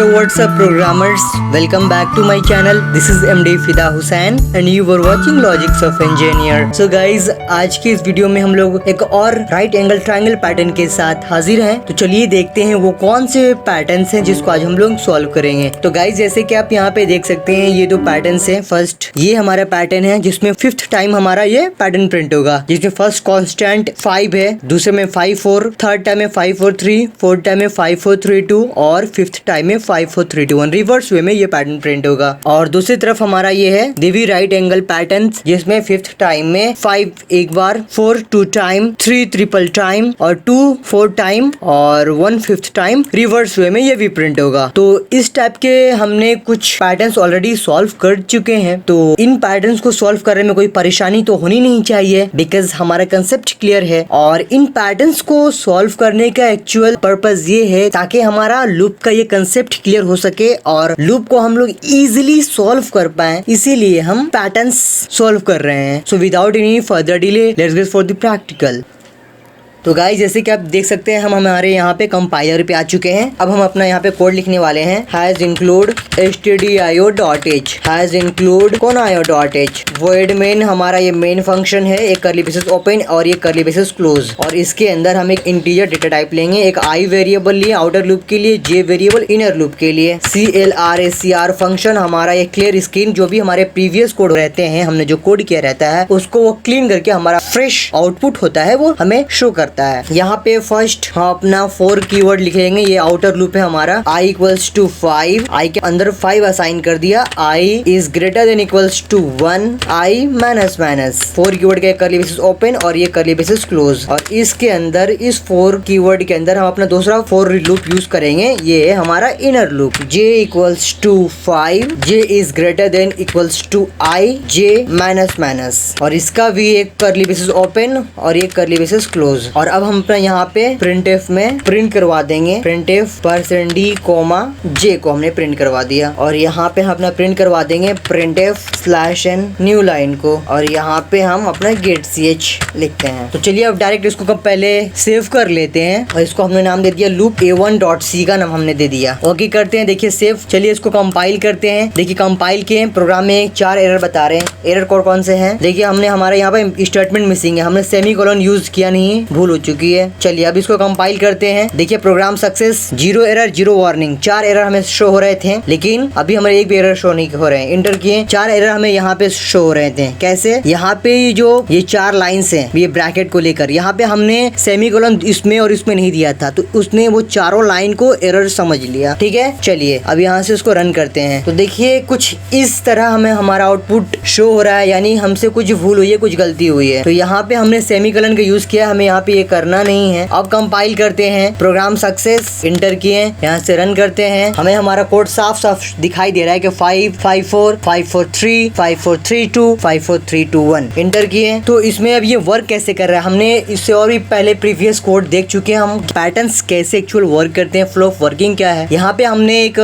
Hello, what's up programmers? Welcome back to my channel. This is MD Fida Hussain and you were watching Logics of Engineer. So guys, आज की इस video में हम लोग एक और राइट एंगल ट्रायंगल पैटर्न के साथ हाजिर हैं। तो चलिए देखते हैं वो कौन से पैटर्न्स हैं जिसको आज हम लोग सॉल्व करेंगे। तो गाइज जैसे कि आप यहाँ पे देख सकते हैं ये दो पैटर्न्स हैं। फर्स्ट ये हमारा पैटर्न है जिसमें 5th टाइम हमारा ये पैटर्न प्रिंट होगा, जिसमें फर्स्ट कॉन्स्टेंट 5 है, दूसरे में 5-4, थर्ड टाइम में 5-4-3, फोर्थ टाइम में 5-4-3-2 और 5th टाइम में 5-4-3-2-1 रिवर्स वे में ये पैटर्न प्रिंट होगा। और दूसरी तरफ हमारा ये है देवी राइट एंगल पैटर्न, जिसमें 5th टाइम में 5 एक बार, 4 2 टाइम, 3 ट्रिपल टाइम और 2 4 टाइम और 1 5th टाइम रिवर्स वे में ये भी प्रिंट होगा। तो इस टाइप के हमने कुछ पैटर्न्स ऑलरेडी सॉल्व कर चुके हैं। तो इन पैटर्न्स को सॉल्व करने में कोई परेशानी तो होनी नहीं चाहिए, बिकॉज हमारा कंसेप्ट क्लियर है। और इन पैटर्न्स को सॉल्व करने का एक्चुअल पर्पस ये है ताकि हमारा लूप का ये कंसेप्ट क्लियर हो सके और लूप को हम लोग इजीली सॉल्व कर पाए, इसीलिए हम पैटर्न्स सॉल्व कर रहे हैं। So without any further delay let's get for the practical. तो गाइस जैसे कि आप देख सकते हैं हम हमारे यहाँ पे कंपाइलर पे आ चुके हैं। अब हम अपना यहाँ पे कोड लिखने वाले हैं। Has include stdio.h, has include conio.h। void main हमारा ये मेन फंक्शन है, एक कर्ली ब्रेसेस ओपन और ये कर्ली ब्रेसेस क्लोज। और इसके अंदर हम एक इंटीजर डेटा टाइप लेंगे, एक i वेरिएबल लिए आउटर लूप के लिए, j वेरिएबल इनर लूप के लिए। clr फंक्शन हमारा ये क्लियर स्क्रीन, जो भी हमारे प्रीवियस कोड रहते हैं, हमने जो कोड किया रहता है उसको वो क्लीन करके हमारा फ्रेश आउटपुट होता है वो हमें शो करता है। यहाँ पे फर्स्ट हम अपना 4 कीवर्ड लिखेंगे। ये आउटर लूप है हमारा, i इक्वल्स टू 5, i के अंदर 5 असाइन कर दिया, i is greater than equals to 1, i minus minus. 4 keyword के कर्ली ब्रेसेस ओपन और ये कर्ली ब्रेसेस क्लोज। और इसके अंदर इस 4 कीवर्ड के अंदर हम अपना दूसरा 4 लूप यूज करेंगे, ये है हमारा inner loop. j equals to 5, j is greater than equals to i, j minus minus. और इसका भी एक कर्ली ब्रेसेस ओपन और ये कर्ली ब्रेसेस क्लोज। और अब हम अपना यहाँ पे printf में प्रिंट करवा देंगे, printf %d, j को हमने प्रिंट करवा दिया। और यहाँ पे हम अपना प्रिंट करवा देंगे printf/n न्यू लाइन को। और यहाँ पे हम अपना get ch लिखते हैं। तो चलिए अब डायरेक्ट इसको पहले सेव कर लेते हैं और इसको हमने नाम दे दिया loop a1.c का नाम हमने दे दिया। ओके करते हैं, देखिए सेव। चलिए इसको कंपाइल करते हैं। देखिए कंपाइल किए, प्रोग्राम में 4 एरर बता रहे हैं। एरर कोड कौन से हैं? देखिए हमने हमारे यहाँ पे स्टेटमेंट मिसिंग है, हमने सेमीकोलन यूज किया नहीं, भूल हो चुकी है। चलिए अब इसको कंपाइल करते हैं। देखिए program success, 0 error 0 warning. 4 error हमें शो हो रहे थे, लेकिन अभी हमारे एक भी एरर शो नहीं हो रहे हैं। इंटर किए, 4 एरर हमें यहाँ पे शो हो रहे थे। कैसे? यहाँ पे जो ये 4 लाइन्स हैं, ये ब्रैकेट को लेकर, यहाँ पे हमने सेमीकोलन इसमें और इसमें नहीं दिया था, तो उसने वो चारों लाइन को एरर समझ लिया। ठीक है, चलिए अब यहाँ से उसको रन करते हैं। तो देखिए कुछ इस तरह हमें हमारा आउटपुट शो हो रहा है, यानी हमसे कुछ भूल हुई है, कुछ गलती हुई है। तो यहाँ पे हमने सेमीकोलन का यूज किया, हमें यहाँ पे ये करना नहीं है। अब कंपाइल करते हैं, प्रोग्राम सक्सेस, इंटर किए, यहाँ से रन करते हैं। हमें हमारा कोड साफ साफ दिखाई दे रहा है कि 5 5 4 5 4 3 5 4 3 2 5 4 3 2 1 इंटर किए। तो इसमें अब ये वर्क कैसे कर रहा है, हमने इससे और भी पहले प्रीवियस कोड देख चुके हैं, हम पैटर्न्स कैसे एक्चुअल वर्क करते हैं, फ्लो ऑफ वर्किंग क्या है। यहाँ पे हमने एक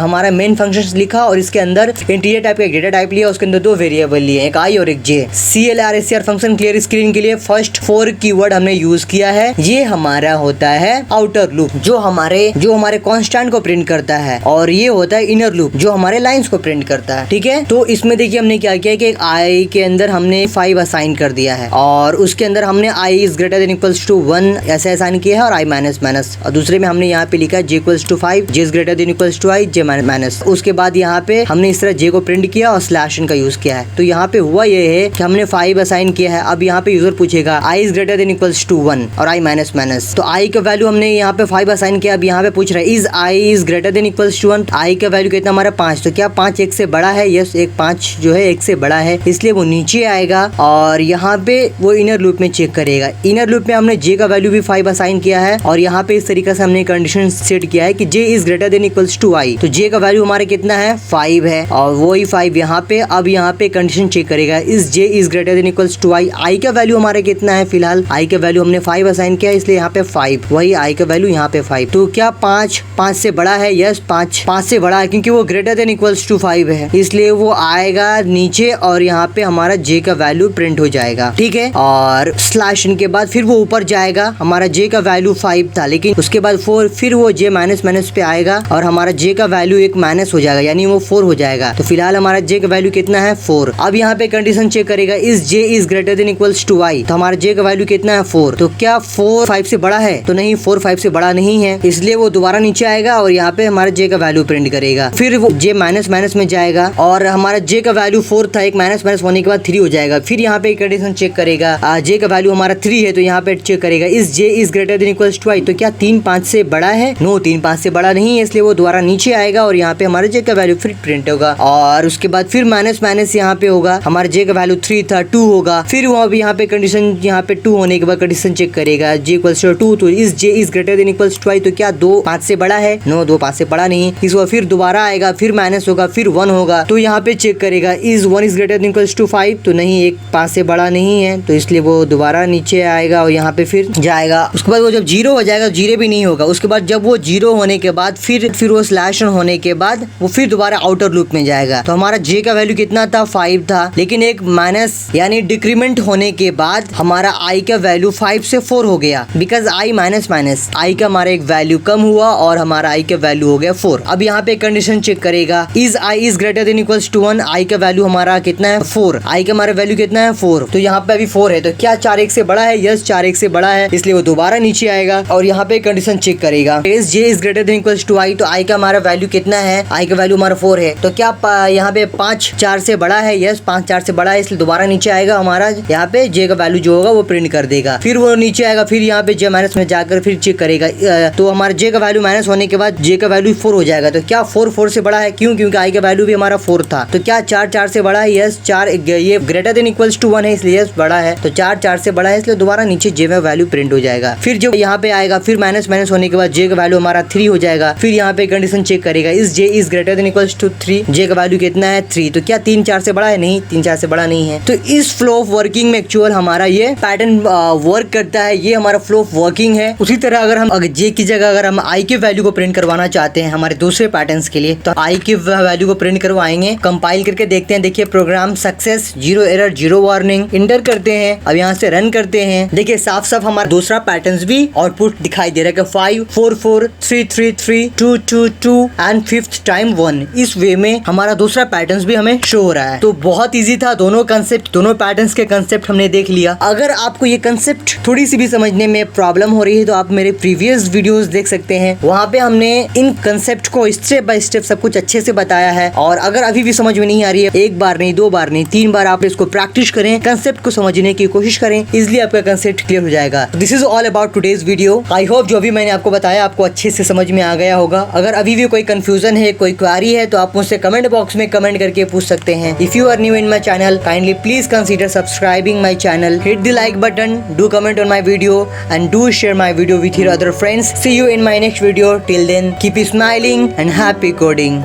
हमारा मेन फंक्शन लिखा और इसके अंदर इंटीजर टाइप का डेटा टाइप लिया, उसके अंदर 2 वेरिएबल लिए, एक i और एक j। clr function clear screen के लिए फर्स्ट 4 कीवर्ड हमने यूज किया है। ये हमारा होता है आउटर लूप, जो हमारे कांस्टेंट को प्रिंट करता है, और ये होता है इनर लूप, जो हमारे लाइंस को प्रिंट करता है। ठीक है, तो इसमें देखिए हमने क्या किया कि i के अंदर हमने 5 असाइन कर दिया है, और उसके अंदर हमने i is greater than equals to 1 ऐसे असाइन किया है, और i माइनस माइनस। और दूसरे में हमने यहाँ पे लिखा है j equals to 5, j is greater than equals to i, j minus. उसके बाद यहाँ पे हमने इस तरह j को प्रिंट किया और /n का यूज किया है। तो यहाँ पे हुआ ये है कि हमने 5 असाइन किया है। अब यहाँ पे यूजर पूछेगा i is greater than equals to 1 और i माइनस माइनस। तो i का वैल्यू हमने यहाँ पे 5 असाइन किया। अब यहाँ पे पूछ रहा है is i is greater than equals to 1, i का वैल्यू कितना हमारा 5। तो क्या 5 1 से बड़ा है? यस, एक 5 जो है 1 से बड़ा है, इसलिए वो नीचे आएगा और यहाँ पे वो इनर लूप में चेक करेगा। इनर लूप में हमने j का वैल्यू भी 5 असाइन किया है, और यहाँ पे इस तरीके से हमने कंडीशन सेट किया है कि j is greater than equals to i। तो j का वैल्यू हमारा कितना है? 5 है, और वही 5 यहाँ पे। अब यहाँ पे कंडीशन चेक करेगा is j is greater than equals to i। i का वैल्यू हमारा कितना है? फिलहाल i का वैल्यू हमने हमने 5 असाइन किया, इसलिए यहाँ पे 5, वही आई का वैल्यू यहाँ पे 5। तो क्या 5 से बड़ा है? यस, 5 से बड़ा है, क्योंकि वो ग्रेटर देन इक्वल्स टू 5 है, इसलिए वो आएगा नीचे और यहाँ पे हमारा जे का वैल्यू प्रिंट हो जाएगा। ठीक है, और स्लैश के बाद फिर वो ऊपर जाएगा। हमारा जे का वैल्यू 5 था, लेकिन उसके बाद 4, फिर वो जे माइनस माइनस पे आएगा और हमारा जे का वैल्यू एक माइनस हो जाएगा, यानी वो 4 हो जाएगा। तो फिलहाल हमारा जे का वैल्यू कितना है? 4। अब यहाँ पे कंडीशन चेक करेगा, इस J is greater than equals to Y. तो हमारा जे का वैल्यू कितना है? 4। तो क्या 4 5 से बड़ा है? तो नहीं, 4 5 से बड़ा नहीं है, इसलिए वो दोबारा नीचे आएगा और यहाँ पे हमारा जे का वैल्यू प्रिंट करेगा। फिर वो जे माइनस माइनस में जाएगा और हमारा जे का वैल्यू 4 था, एक माइनस माइनस होने के बाद 3 हो जाएगा। फिर यहाँ पे कंडीशन चेक करेगा, जे का वैल्यू हमारा 3 है, तो यहाँ पे चेक करेगा, इस J is greater than equals to Y. तो क्या 3 5 से बड़ा है? नो, 3 5 से बड़ा नहीं है, इसलिए वो दोबारा नीचे आएगा और यहाँ पे हमारे जे का वैल्यू फिर प्रिंट होगा। और उसके बाद फिर माइनस माइनस यहाँ पे होगा, हमारे जे का वैल्यू 3 था, 2 होगा। फिर वहाँ भी यहाँ पे कंडीशन, यहाँ पे 2 होने के बाद कंडीशन चेक करेगा, जे इक्वल्स टू 2, तो इस J is greater than equals to Y. तो क्या 2 5 से बड़ा है? नो, 2 5 से बड़ा नहीं। इसको फिर दोबारा आएगा, फिर माइनस होगा, फिर 1 होगा। तो यहाँ पे चेक करेगा, is 1 is greater than equals to 5। तो नहीं, एक 5 से बड़ा नहीं है, तो इसलिए वो दोबारा नीचे आएगा और यहाँ पे फिर जाएगा। उसके बाद वो जब 0 हो जाएगा, 0 भी नहीं होगा। उसके बाद जब वो 0 होने के बाद फिर वो स्लैश होने के बाद वो फिर दोबारा आउटर लूप में जाएगा। तो हमारा जे का वैल्यू कितना था? 5 था, लेकिन एक माइनस यानी डिक्रीमेंट होने के बाद हमारा आई का वैल्यू 5 से 4 हो गया, बिकॉज आई माइनस माइनस आई का हमारा एक वैल्यू कम हुआ और हमारा आई का वैल्यू हो गया 4। अब यहाँ पे कंडीशन चेक करेगा, is I is greater than equals to 1। I का वैल्यू हमारा कितना है? 4। आई का हमारा वैल्यू कितना है? 4। तो यहाँ पे अभी 4 है, तो क्या 4 1 से बड़ा है? यस, 4 1 से बड़ा है, इसलिए वो दोबारा नीचे आएगा और यहाँ पे कंडीशन चेक करेगा, is J is greater than equals to I. तो आई का हमारा वैल्यू कितना है? आई का वैल्यू हमारा 4 है। तो क्या यहाँ पे 5 4 से बड़ा है? यस, 5 4 से बड़ा है, इसलिए दोबारा नीचे आएगा। हमारा यहाँ पे जे का वैल्यू जो होगा वो प्रिंट कर देगा। फिर वो नीचे आएगा, फिर यहाँ पे जे माइनस में जाकर फिर चेक करेगा, तो हमारा जे का वैल्यू माइनस होने के बाद जे का वैल्यू 4 हो जाएगा। तो क्या 4 4 से बड़ा है? क्यों? क्योंकि आई का वैल्यू भी हमारा 4 था। तो क्या 4 4 से बड़ा है? यस, 4 ये ग्रेटर देन इक्वल्स टू 1 है, इसलिए यस बड़ा है। तो 4 4 से बड़ा है, इसलिए दोबारा नीचे जे में वैल्यू प्रिंट हो जाएगा। फिर जो यहाँ पे आएगा, फिर माइनस माइनस होने के बाद जे का वैल्यू हमारा 3 हो जाएगा। फिर यहाँ पे कंडीशन चेक करेगा, इस J is greater than equals to 3। J का वैल्यू कितना है? 3। तो क्या 3 4 से बड़ा है? नहीं, 3 4 से बड़ा नहीं है। तो इस फ्लो ऑफ वर्किंग में एक्चुअल हमारा ये पैटर्न वर्क करता है, ये हमारा फ्लो ऑफ वर्किंग है। उसी तरह अगर हम जे की जगह अगर हम आई के वैल्यू को प्रिंट करवाना चाहते हैं हमारे दूसरे पैटर्न्स के लिए, तो आई के वैल्यू को प्रिंट करवाएंगे। कंपाइल करके देखते हैं, देखिए program success, 0 error 0 warning, enter करते हैं। अब यहाँ से रन करते हैं, देखिए साफ साफ हमारा दूसरा पैटर्न भी आउटपुट दिखाई दे रहा है, 5 4 4 3 3 3 2 2 2 एंड 5th टाइम 1। इस वे में हमारा दूसरा पैटर्न भी हमें शो हो रहा है। तो बहुत इजी था, दोनों कंसेप्ट, दोनों पैटर्न्स के कंसेप्ट हमने देख लिया। अगर आपको ये कंसेप्ट थोड़ी सी भी समझने में प्रॉब्लम हो रही है तो आप मेरे प्रीवियस वीडियोस देख सकते हैं, वहाँ पे हमने इन कंसेप्ट को स्टेप बाय स्टेप सब कुछ अच्छे से बताया है। और अगर अभी भी समझ में नहीं आ रही है, एक बार नहीं, 2 बार नहीं, 3 बार आप इसको प्रैक्टिस करें, कंसेप्ट को समझने की कोशिश करें, इजिली आपका कंसेप्ट क्लियर हो जाएगा। This is all about today's video. I hope जो भी मैंने आपको बताया आपको अच्छे से समझ में आ गया होगा। अगर अभी भी कोई कंफ्यूजन है, कोई क्वेरी है, तो आप मुझसे कमेंट बॉक्स में कमेंट करके पूछ सकते हैं। If you are new in my channel, kindly please consider subscribing my channel, hit the like button, do comment on my video and do share my video with your other friends. See you in my next video. Till then, keep smiling and happy coding.